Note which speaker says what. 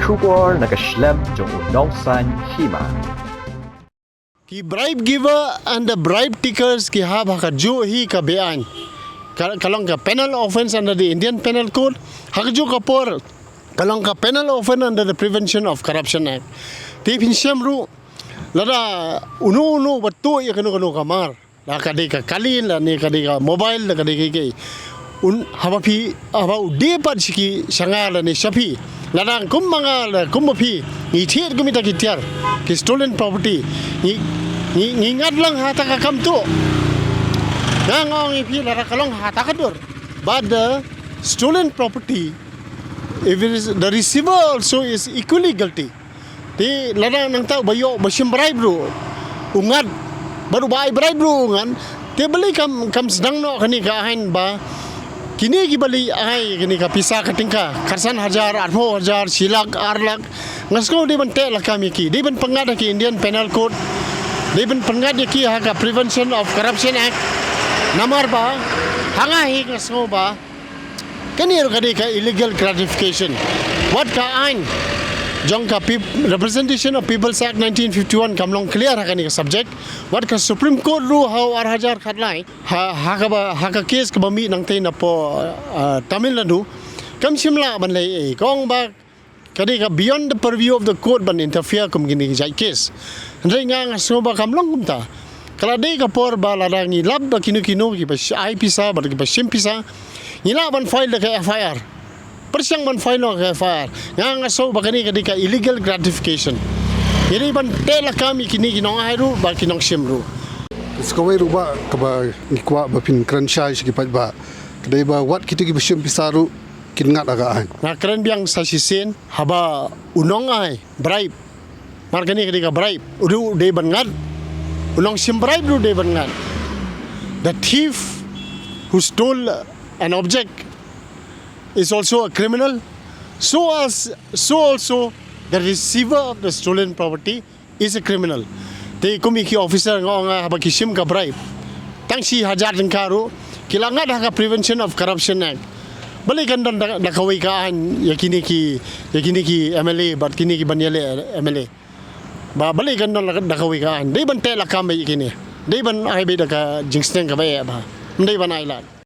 Speaker 1: Shubor nakaslem jong unongsan Hima.
Speaker 2: Ki bribe giver and the bribe takers ki hab hakaju hi ka bean. Kalong ka penal offense under the Indian Penal Code, hakaju kapor kalong ka penal offense under the Prevention of Corruption Act. Ti pinsyam ru lada unu batu ya kanu kamar. La kadika kalin la ni kadika mobile la kadika haba ude pad siki sangala ni shapi ladang kumanga kumapi ni thiet kumita kitiar ki stolen property ni ngat lang hata ka kam tu ngong ipi lara kalong hata ka dur but the stolen property if it is the receiver also is equally guilty di ladang nang tau bayo basim bribe ru ungat baru bai bribe ru ngan te beli kam sedang no kani ka hain ba kini bali ai kini ka Pisa ka tingka karsan 1,000 silak 8 lakh ngasko di ban te la kami ki di ban pangada ki Indian Penal Code di ban pangada ki ha ka Prevention of Corruption Act namar ba hanga hi ngasko ba kani ro ka illegal gratification what ka ain jong ka Representation of People's Act 1951 kamlong clear hakani ka subject what ka Supreme Court ru how 8,000 khatlai ha ka case ka bami nang tay na po Tamil Nadu kam simla ban lay kong ba kadi ka beyond the purview of the court ban interfere kum gini jai case ndai nga so ba kamlong kumta kala dei ka por ba la ngi lab ba kinu ki ba ai Pisa ba ki ba Shim Pisa ila ban file ka FIR persiang man file ka FIR nga so ba kani kadi ka illegal gratification ini ban tela kami kini kinong airu ba kinong Shim ru
Speaker 3: Skawai ruba kaba ngikwa ba pin kranshai sikipat ba kadai ba wat kitu ki Shim Pisaru kingat aga an
Speaker 2: na kran biang sa sisin haba unong ai bribe margani kadi ka bribe ru de bangat unong Shim bribe ru de bangat the thief who stole an object is also a criminal so also the receiver of the stolen property is a criminal te kumi ki officer nga haba ki Shim ka bribe tang si 1,000 karu kilangat ha ka Prevention of Corruption Act balikan dan dakawai ka an yakini ki MLA but kini ki banyale MLA ba balikan dan dakawai ka an dei ban tela kam yakini dei ban ai be da ka jingsteng ka ba dei ban ai lat